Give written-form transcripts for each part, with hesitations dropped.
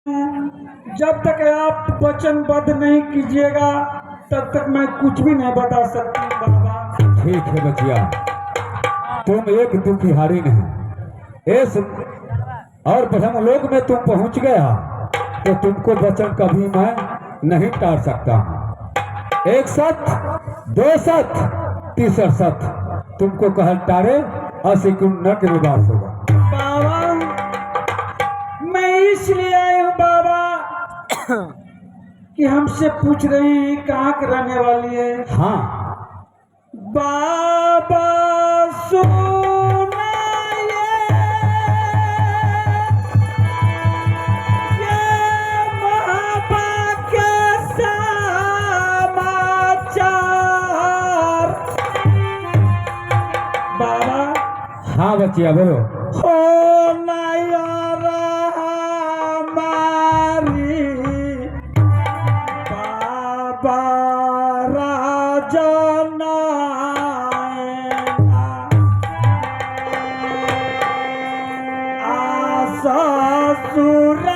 जब तक आप वचनबद्ध नहीं कीजिएगा तब तक मैं कुछ भी नहीं बता सकती बाबा। ठीक है बचिया, तुम एक दुखिहारी नहीं, इस और ब्रह्मलोक में तुम पहुंच गया तो तुमको वचन कभी मैं नहीं टाल सकता हूं। एक सत, दो सत, तीसरा सत तुमको कह टारे असिकुन न के निवास होगा। बाबा मैं इसलिए आई हूँ बाबा कि हमसे पूछ रही हैं कहाँ के रहने वाली है। हाँ, बाबा सुनाइए ये महाभाग्य समाचार। बाबा हाँ बचिया बोलो। हो नयारा हमारी बाबा राजना ससुरा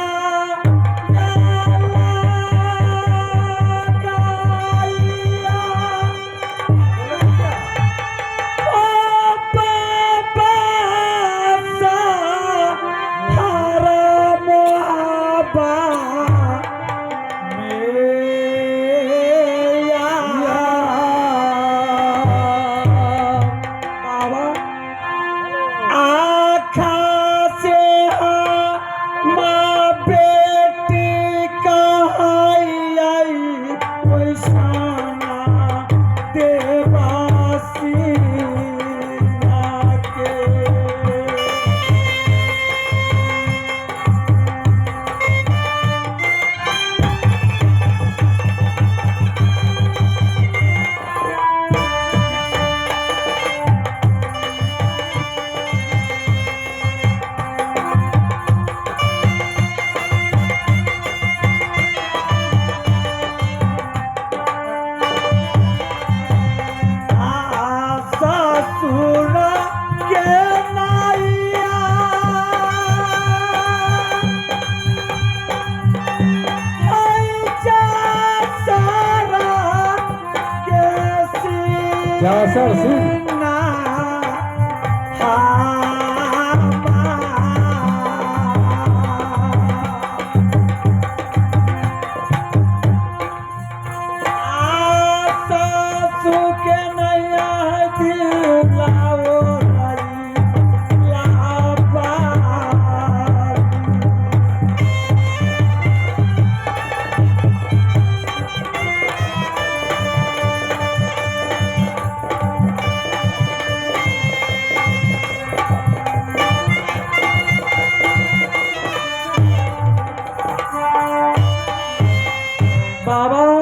सर सिंह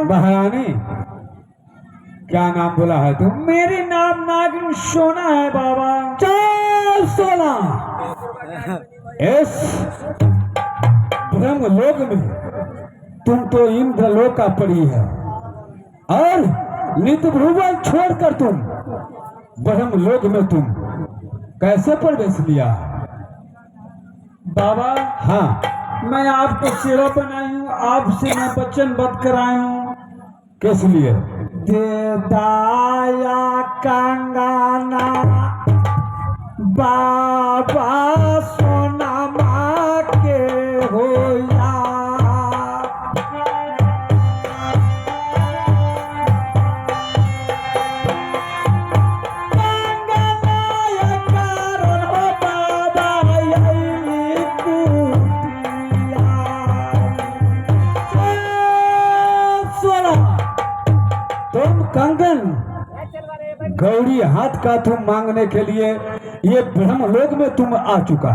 महारानी क्या नाम बोला है तुम? मेरी नाम नागिन सोना है बाबा। चल सोना, इस ब्रह्मलोक में तुम तो इंद्रलोक का परी है और नित्यभुवन छोड़कर तुम ब्रह्मलोक में तुम कैसे प्रवेश लिया? बाबा हाँ, मैं आपको सेवा बनाई हूँ, आपसे मैं वचनबद्ध कराई हूँ। किस लिए? दे दाया कंगना बाबा सोना माँ के होया। कंगन गौरी हाथ का तुम मांगने के लिए ये ब्रह्मलोक में तुम आ चुका।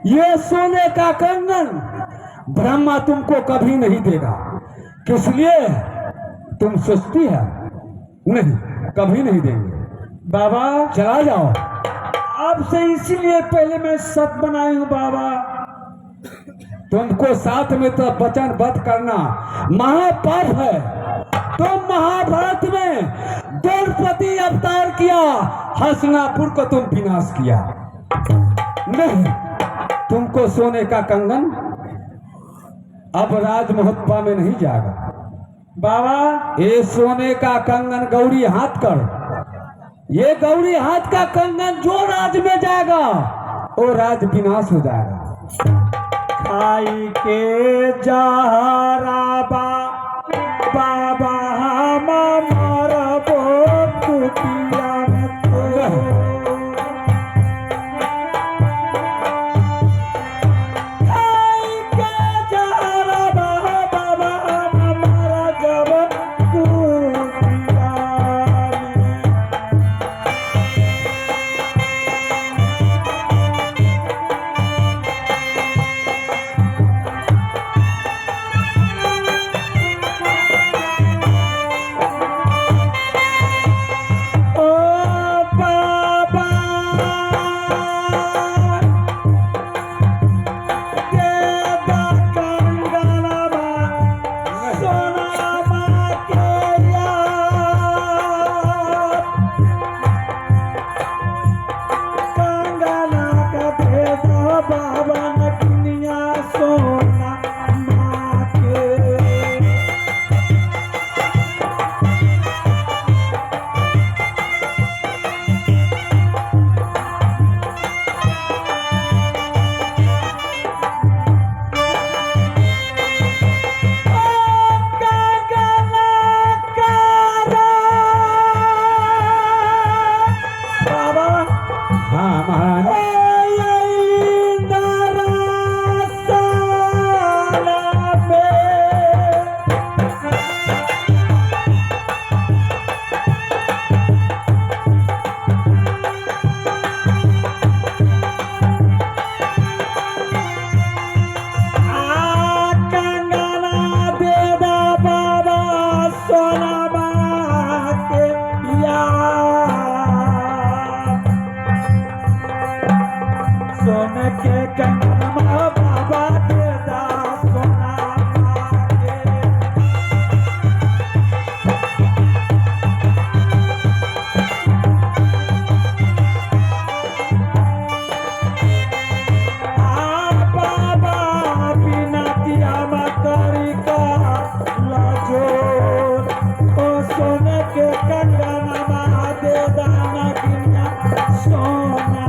ये सोने का कंगन ब्रह्मा तुमको कभी नहीं देगा। किस लिए तुम सोचती है? नहीं, कभी नहीं देंगे। बाबा चला जाओ। आपसे इसीलिए पहले मैं सत बनाई हूँ बाबा। तुमको साथ में तो वचनबद्ध करना महापाप है। तुम महाभारत में द्रौपदी अवतार किया, हस्तिनापुर को तुम विनाश किया। नहीं, तुमको सोने का कंगन अब राज महोत्सव में नहीं जाएगा। बाबा ये सोने का कंगन गौरी हाथ कर, ये गौरी हाथ का कंगन जो राज में जाएगा वो राज विनाश हो जाएगा। खाई के जहरा बाबा हम मरबो कुटिया में तो। खाई के जहरा बाबा हम मरबो कुटिया में। ओ बाबा देवा कंगनवा सोनामा के यार कंगना का दे दो बाबा नटनिया सोना माँ के। बाबा हाँ महारानी, सोने के कंगनवा बाबा देदा सोना के। बाबा बिना दिया मकरी का लाजो ओ सोने के कंगनवा देदा नगिना सोना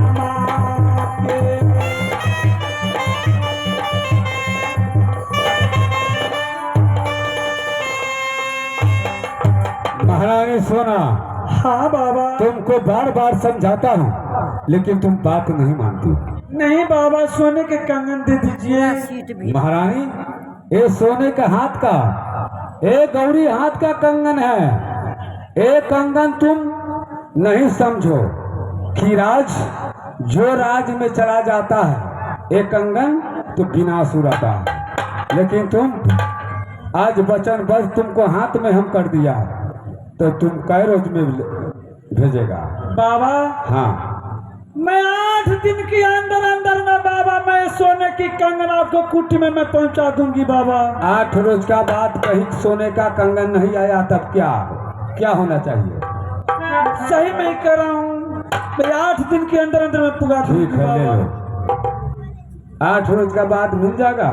के। महारानी सोना, हाँ बाबा। तुमको बार बार समझाता हूँ लेकिन तुम बात नहीं मानती। नहीं बाबा, सोने के कंगन दे दीजिए। महारानी, ये सोने का हाथ का, ये गौरी हाथ का कंगन है। ये कंगन तुम नहीं समझो कि राज जो राज में चला जाता है ये कंगन तो विनाश हो जाता है। लेकिन तुम आज वचन बस तुमको हाथ में हम कर दिया तो तुम कै रोज में भेजेगा? बाबा हाँ, मैं 8 दिन के अंदर अंदर में बाबा मैं सोने की कंगन आपको कुटी में मैं पहुंचा दूंगी बाबा। 8 रोज का बाद कहीं सोने का कंगन नहीं आया तब क्या होना चाहिए? सही मैं कह रहा हूँ, मैं 8 दिन के अंदर अंदर में पुगा दूंगी ठीक है, ले बाबा। लो। 8 रोज का बाद मिल जाएगा।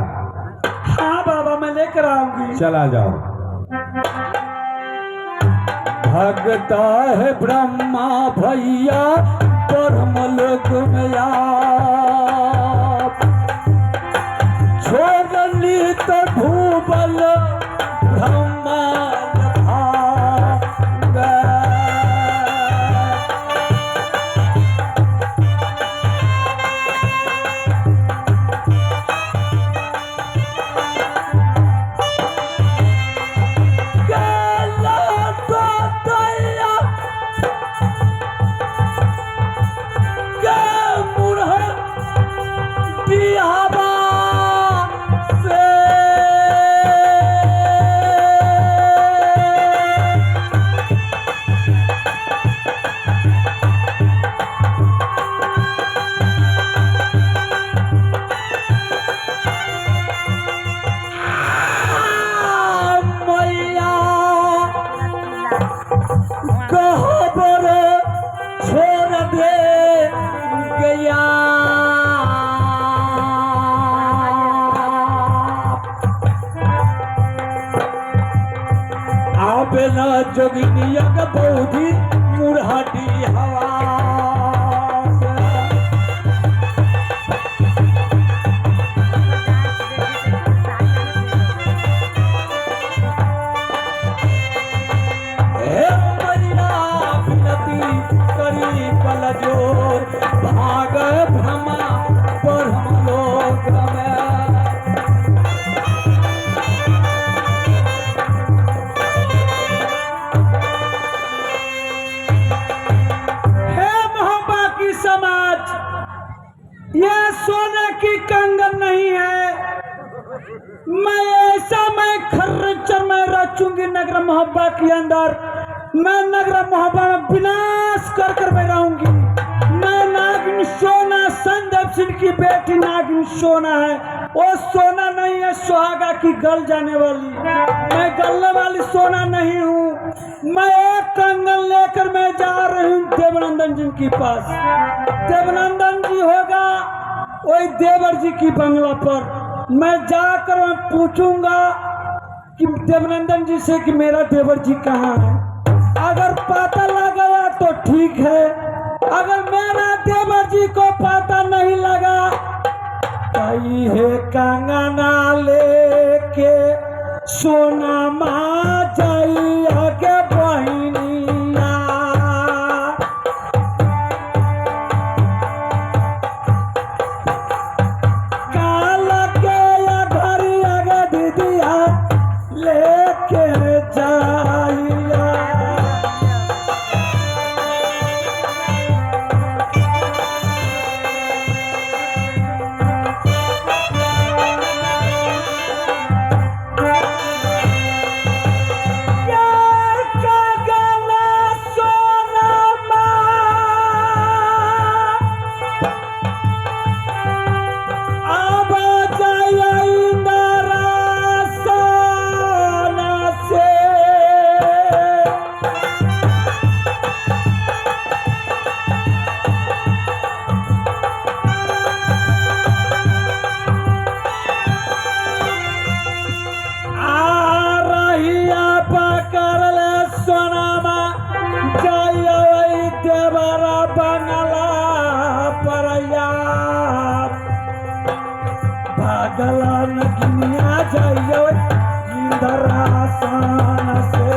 हाँ बाबा, मैं लेकर आऊंगी। चला जाओ। भगता है ब्रह्मा भैया ब्रह्मलोक में आप, छोड़ली तो भूबल ब्रह्मा बेना जोगिनिया का बौधी मुरहाटी हवा हे मरिया विनती करी कल जोर भाग भ्रमा ब्रह्म लोक में समाज ये सोने की कंगन नहीं है। मैं खर्चर में रचूंगी नगर मोहब्बा के अंदर। मैं नगर मोहब्बा में विनाश कर कर मैं रहूंगी। मैं नागिन सोना संदीप सिंह की बेटी नागिन सोना है। वो सोना नहीं है सुहागा की गल जाने वाली। मैं गलने वाली सोना नहीं हूँ। मैं एक कंगन लेकर मैं जा रही हूँ देवनंदन जी के पास। देवनंदन जी होगा वही देवर जी की बंगला पर। मैं जाकर मैं पूछूंगा कि देवनंदन जी से कि मेरा देवर जी कहाँ है। अगर पता लगा तो ठीक है, अगर मेरा देवर जी को पता नहीं लगा कही है कंगना लेके सोना माँ जाई आगे बहिनिया। काल के या घरी आगे दीदिया लेके जाइया। भागला नगिनिया जाइयो इंद्रासन से।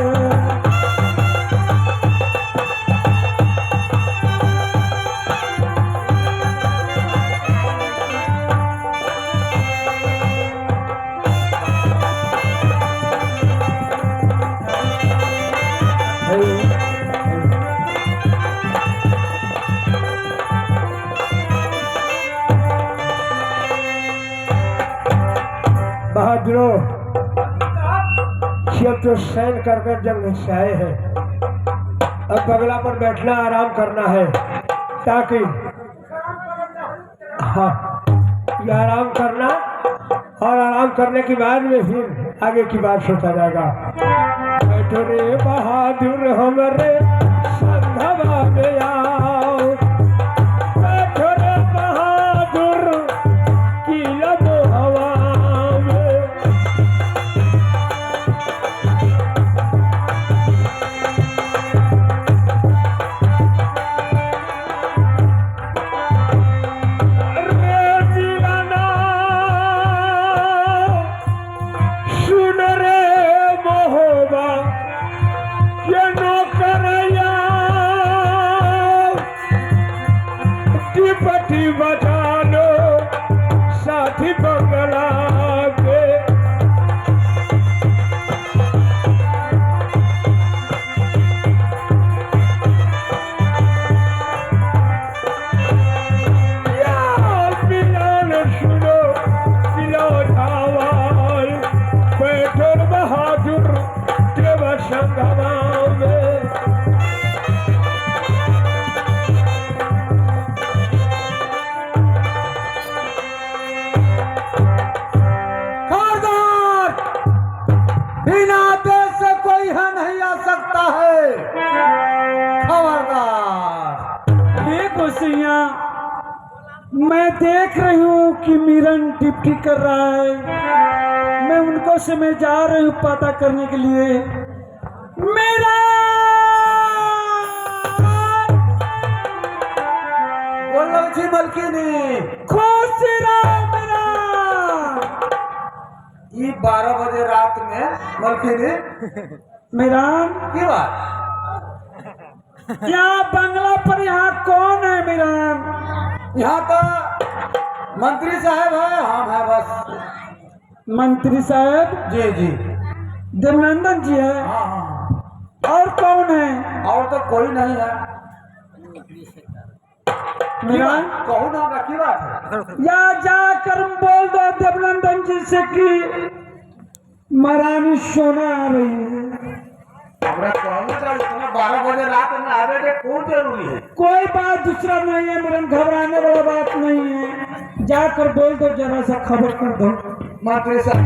बहादुरों, ये तो सैन कर कर जंग निशाए है। अब बगला पर बैठना आराम करना है ताकि हाँ ये आराम करना और आराम करने के बाद में फिर आगे की बात सोचा जाएगा। बैठो रे बहादुर हमरे संघवा में आओ। बैठो रे बहादुर की लब हवा बजा लो साथी बंगला के। सुनो पिलो धावाल बैठो बहादुर देव संगमा में। बिना देश से कोई है नहीं आ सकता है। खबरदार। ये कुर्सियां मैं देख रही हूँ कि मिरन डिप्टी कर रहा है। मैं उनको से मैं जा रही हूँ पता करने के लिए। मलकिनी खुश रहो मीरान। ये 12 बजे रात में मलकिनी मीरान की बात यहाँ बंगला पर यहाँ कौन है मीरान? यहाँ तो मंत्री साहब है, हम है बस। मंत्री साहब जी जी देवनंदन जी है। हाँ हाँ और कौन है? और तो कोई नहीं है। मीरान कहू ना हमरा की बात है। या जाकर बोल दो देवनंदन जी से कि महारानी सोना आ रही है। हमरा कहू तो इतना 12 बजे रात में आवे के कौन जरूरी है। कोई बात दूसरा नहीं है मीरान, घबराने वाला बात नहीं है। जाकर बोल दो, जरा सा खबर कर दो। मंत्री साहब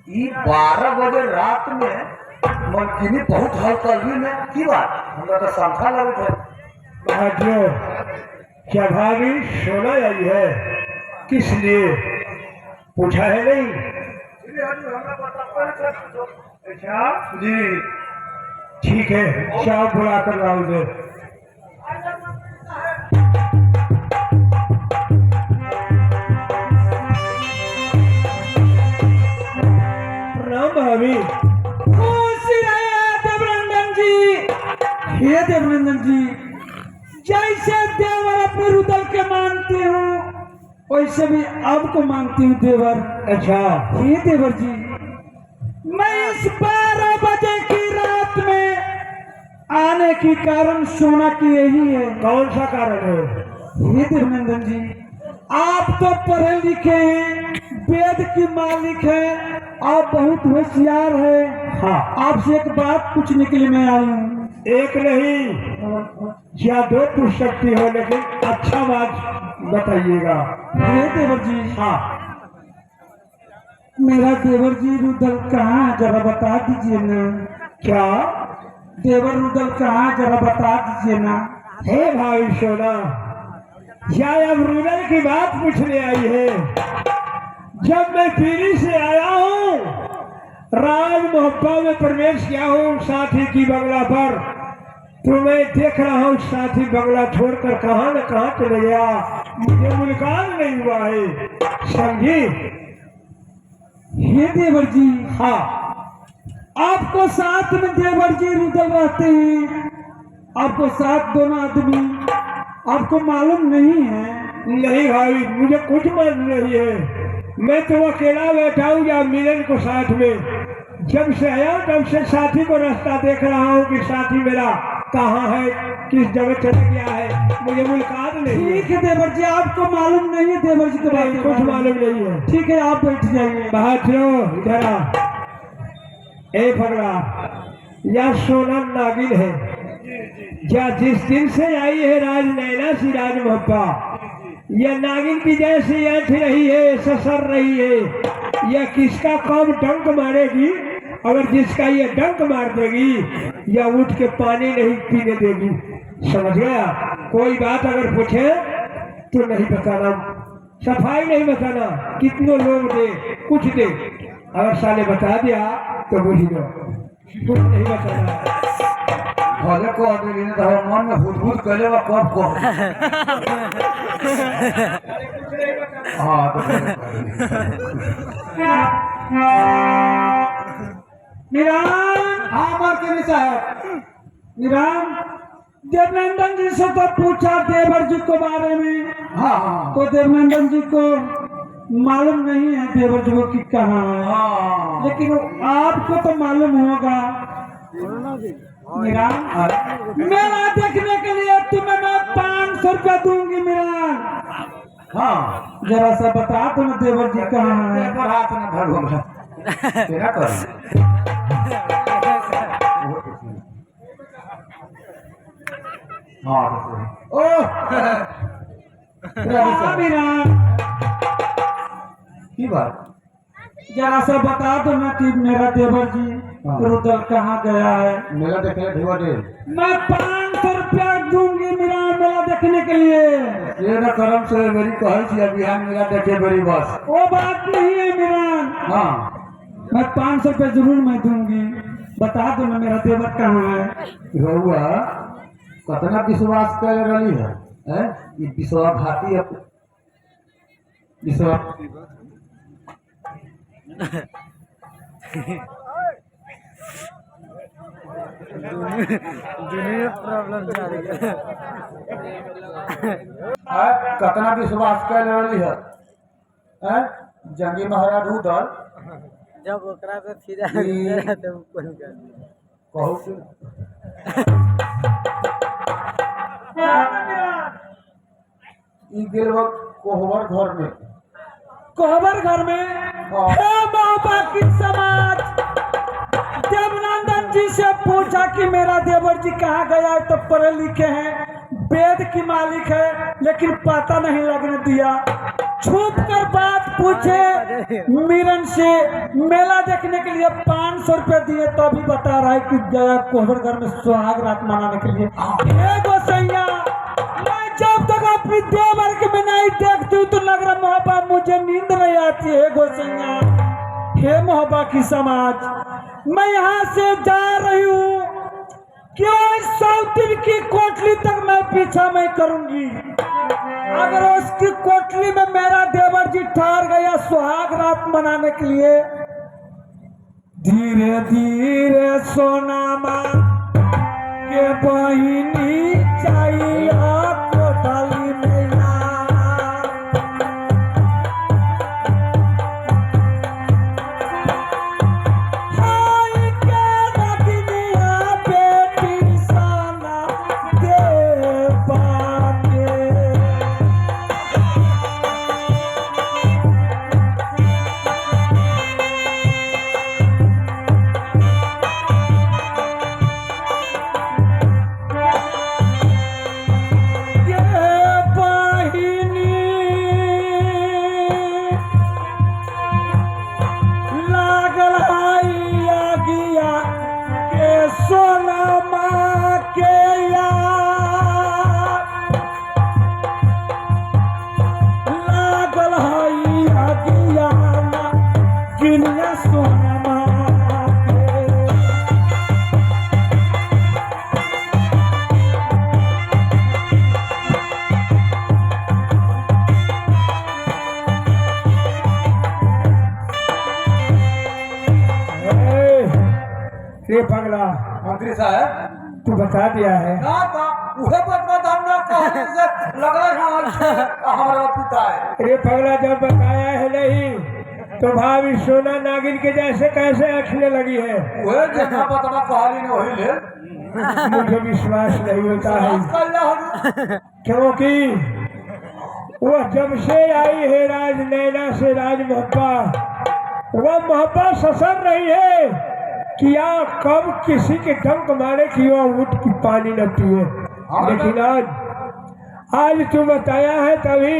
ये 12 बजे रात में मलकिनी बहुत हलचल में की बात हमरा तो संख्या लगे थे। भाइयों, क्या भाभी सोना आई है? किस लिए पूछा है? नहीं अच्छा जी ठीक है, चाव बुला कर लाओ दे। प्रणाम भाभी। खुश रहिए देवनंदन जी। हे देवनंदन जी, जैसे देवर अपने रुदल के मानती हूँ वैसे भी आपको मानती हूँ देवर। अच्छा, हे देवर जी, मैं इस 12 बजे की रात में आने की कारण सोना की यही है। कौन सा कारण है? हे देवनंदन जी, आप तो पढ़े लिखे हैं, वेद की मालिक है, आप बहुत होशियार है। हाँ, आपसे एक बात पूछने के लिए मैं आई हूँ। एक नहीं या 2 पूछ सकती हो, लेकिन अच्छा बात बताइएगा। हे देवर जी, हाँ, मेरा देवर जी रुदल कहाँ है, जरा बता दीजिए ना। क्या देवर रुदल कहाँ है, जरा बता दीजिए ना। हे भाई सोना, या अब रूरल की बात पूछने आई है? जब मैं पीढ़ी से आया हूँ, राज मोहब्बा में प्रवेश किया हूँ साथी की बंगला पर, तो मैं देख रहा हूँ साथी बंगला छोड़कर कहाँ न कहाँ चले गया। मुझे मुलाकात नहीं हुआ है, समझी? हे देवर जी, हाँ, आपको साथ में देवर जी रुदल रहते हैं, आपको साथ दोनों आदमी, आपको मालूम नहीं है? नहीं भाई, मुझे कुछ मालूम नहीं है। मैं तो अकेला बैठा हूँ या मिलन को साथ में। जब से आया तब से साथी को रास्ता देख रहा हूँ कि साथी मेरा कहाँ है, किस जगह चला गया है, मुझे मुलाकात नहीं है। ठीक है देवर जी, आपको मालूम नहीं है देवर जी के बारे में? कुछ मालूम नहीं है। ठीक है, आप बैठ जाइए। बाहर चलो, इधर आ। ए पगला, यह सोना नागिन है, या जिस दिन से आई है राज नैना सी राज मोहब्बा, यह नागिन की जैसी ऐठ रही है, ससर रही है। यह किसका कब डंक मारेगी, अगर जिसका ये डंक मार देगी या उठ के पानी नहीं पीने देगी। समझ गया? कोई बात अगर पूछे तो नहीं बताना, सफाई नहीं बताना, कितनों लोग दे कुछ दे, अगर साले बता दिया तो बुझ लो, कुछ नहीं बताना। भले को आदमी ने तो मन में हुदहुद कर लेवा कब को। हाँ तो मीरान, हाँ मलकिनी साहब, मीरान, देवनंदन जी से तो पूछा देवर जी के बारे में, हाँ हाँ तो देवनंदन जी को मालूम नहीं है देवर जी को कि कहाँ है, हाँ लेकिन आपको तो मालूम होगा। मीरान, मेला देखने के लिए तुम्हें मैं 500 रुपया दूंगी। मीरान, हाँ जरा सा बता दो ना देवर जी कहाँ है। पर हाथ न धर होगा तेरा कर। हाँ ओ हाँ मीरान, की बात? जरा सा बता दो ना कि मेरा देवर जी रुदल कहाँ गया है। मेला देखने धुआ दे। मैं 500 रुपया दूंगी मीरान, मेला देखने के लिए। ये ना करम से मेरी कहल थी अभी हम मेला देखे मेरी बस। वो बात नहीं है मीरान, हाँ मैं 500 रुपया जरूर मैं दूंगी। बता दो ना मेरा देवर कहाँ है। रहुआ कतना विश्वास कर रही है हैं? ये विश्वासघाती है विश्वास कतना विश्वास कर रही है हैं? जंगी महाराज उधर जब ओकरा पे फिदा तो कोन कर कहू कि ई गेल कोहबर घर में कोहबर घर में हे बाबा की समाज देवनंदन जी से पूछा कि मेरा देवर जी कहाँ गया है, तो पढ़े लिखे हैं, वेद की मालिक है, लेकिन पता नहीं लगने दिया। छुप कर बात पूछे मीरन से, मेला देखने के लिए 500 रुपए दिए तो अभी बता रहा है कि गया कोहबर घर में सुहाग रात मनाने के लिए। हे गोसैया, मैं जब तक अपनी देवर के में नहीं देखती हूँ तो लग रहा मोहब्बा मुझे नींद नहीं आती है। गोसैया, हे मोहब्बा की समाज, मैं यहाँ से जा रही हूँ, क्यों सौतिन की कोठली तक मैं पीछा मैं करूंगी। अगर उसकी कोठली में मेरा देवर जी ठहर गया सुहाग रात मनाने के लिए, धीरे धीरे सोना माँ के बहिनी चाहिए कोठली में रे पगला मंत्री साहब तू बता दिया है ना तो उहे बतवा हम ना कहने से लगल हमारा पिता है। रे पगला जब बताया है नहीं तो भाभी सोना नागिन के जैसे कैसे अखने लगी है। उहे जितना बतवा कहली ने वही ले मुझे विश्वास नहीं होता है, क्योंकि वह जब से आई है राज नैना से राज मोहब्बा, वह मोहब्बा ससर रही है किया कब किसी के डंक मारे कि वह उठ की पानी न पिए। लेकिन आज तू बताया है तभी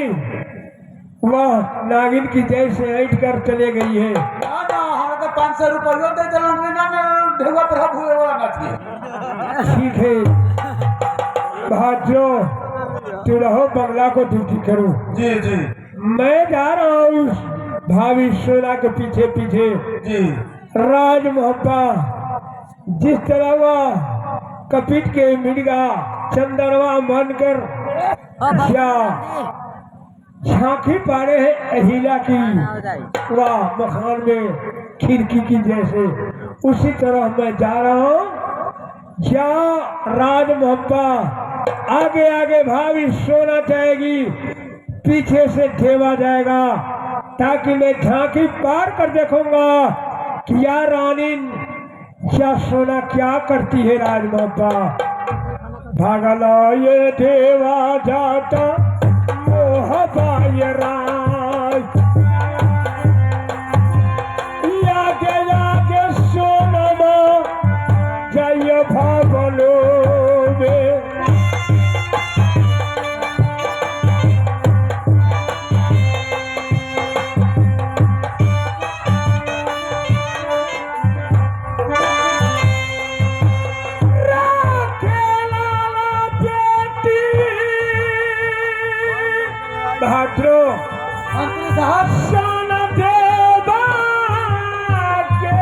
वह नागिन की जैसे ऐठ कर चले गई है। हमारे 500 रुपये दे दिलंगे ना ढेवा पर हुए वाला ना थी। ठीक है भाजो, तू रहो बंगला को ड्यूटी करो। जी जी मैं जा रहा हूँ भाभी सोना के पीछे पीछे। जी राज मोहब्बा जिस तरह वह कपिट के मिर्गा चंदरवा बनकर या झांकी पारे है अहिला की वह मकान में खिड़की की जैसे, उसी तरह मैं जा रहा हूँ। या राज मोहब्बा आगे आगे भाभी सोना जाएगी, पीछे से ढेवा जाएगा, ताकि मैं झांकी पार कर देखूंगा क्या रानी क्या सोना क्या करती है। राज मोहब्बा भागला ये देवा जाता मोहब्बा ये राज, आगे सोना जाइए भागलो में। भाद्रो मंत्री साहब सोना देवा के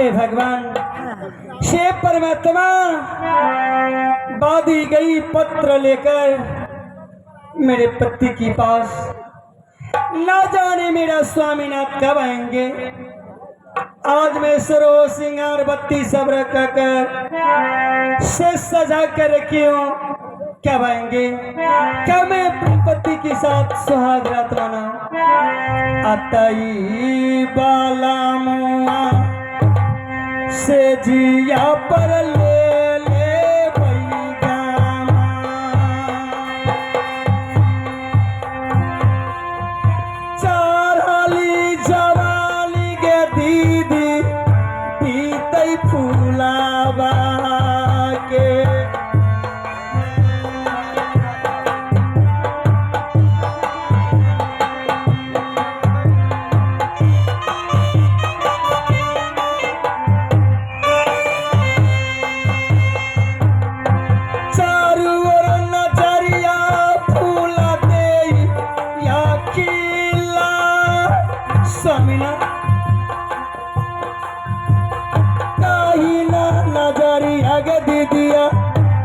हे भगवान, हे परमात्मा, बाधी गई पत्र लेकर मेरे पति के पास, ना जाने मेरा स्वामीनाथ कब आएंगे। आज मैं सरो सिंगार बत्ती सब रख कर से सजा कर रखी हूँ, कब आएंगे, कब मैं अपने पति के साथ सुहाग रात मनाऊं। अतई बाला मुआ से जिया पर ले ले बैगामा, चाराली जवाली गे दीदी पीतई फूलावा के।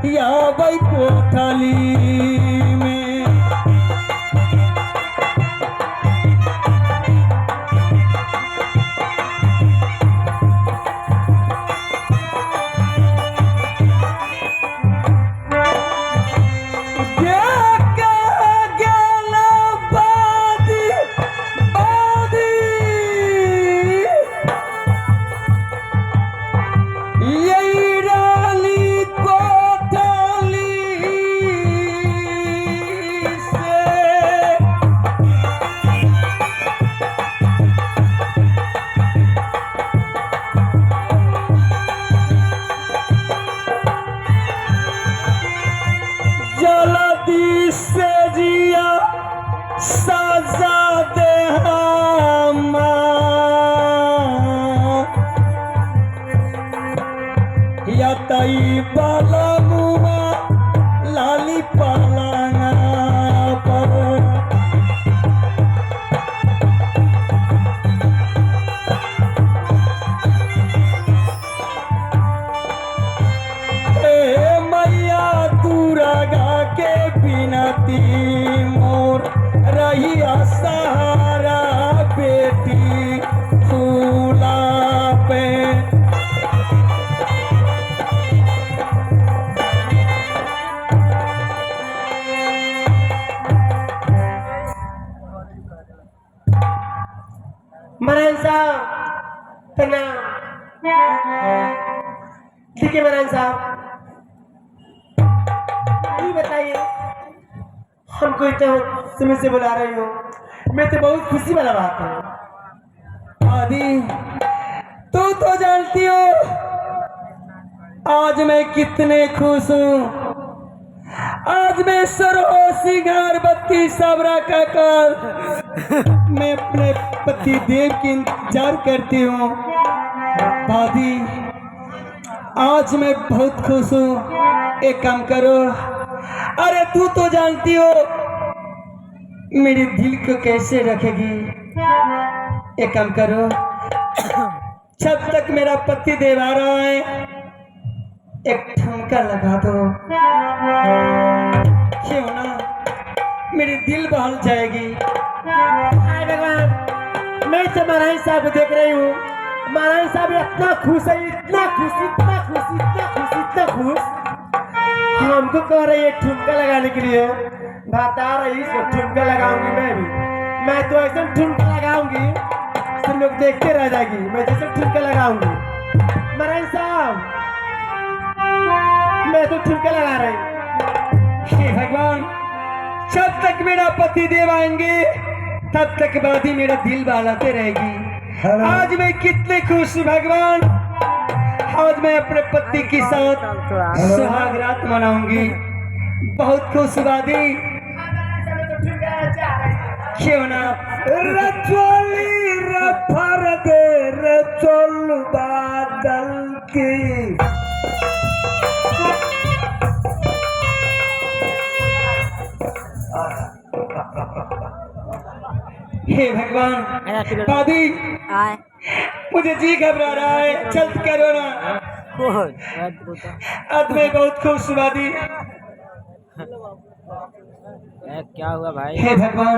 या भाई कोठाली में सजा दे या तई बाला मुआ लाली पालाना पर। मैया दूरा गा के बिनती मोर रही सहारा बेटी फूला पे। महाराज साहब प्रणाम। ठीक है महाराज साहब, ये बताइए हमको इतना समय से बुला रही हो, मैं तो बहुत खुशी वाला बात है। आदि तू तो जानती हो आज मैं कितने खुश हूँ। आज मैं सरो सिंगार बत्ती सबरा का कर मैं अपने पति देव की इंतजार करती हूँ। दादी आज मैं बहुत खुश हूँ। एक काम करो, अरे तू तो जानती हो मेरे दिल को कैसे रखेगी। एक काम करो, जब तक मेरा पति देव आ रहा है एक ठुमका लगा दो, क्यों ना मेरी दिल बहल जाएगी। हाय भगवान, मैं तो महाराज साहब को देख रही हूँ, महाराज साहब इतना खुश है, इतना खुश, इतना खुश, इतना खुश, इतना खुश। हमको कह रही है ठुमका लगाने के लिए, बता रही है ठुमका लगाऊंगी मैं भी। मैं तो ऐसे ठुमका लगाऊंगी सब लोग देखते रह जाएगी, मैं जैसे ठुमका लगाऊंगी। महाराज साहब मैं तो ठुमका लगा रही। हे भगवान, जब तक मेरा पति देव आएंगे तब तक बात ही मेरा दिल बहलाते रहेगी। आज मैं कितने खुश हूँ भगवान। आज मैं अपने पति के साथ सुहाग रात मनाऊंगी। बहुत खुश बादी, क्यों ना रचोली रफर दे रचोल बादल की। हे भगवान, दादी मुझे जी घबरा रहा है, चल करो ना। आदमी बहुत खुशवादी। क्या हुआ भाई? हे भगवान,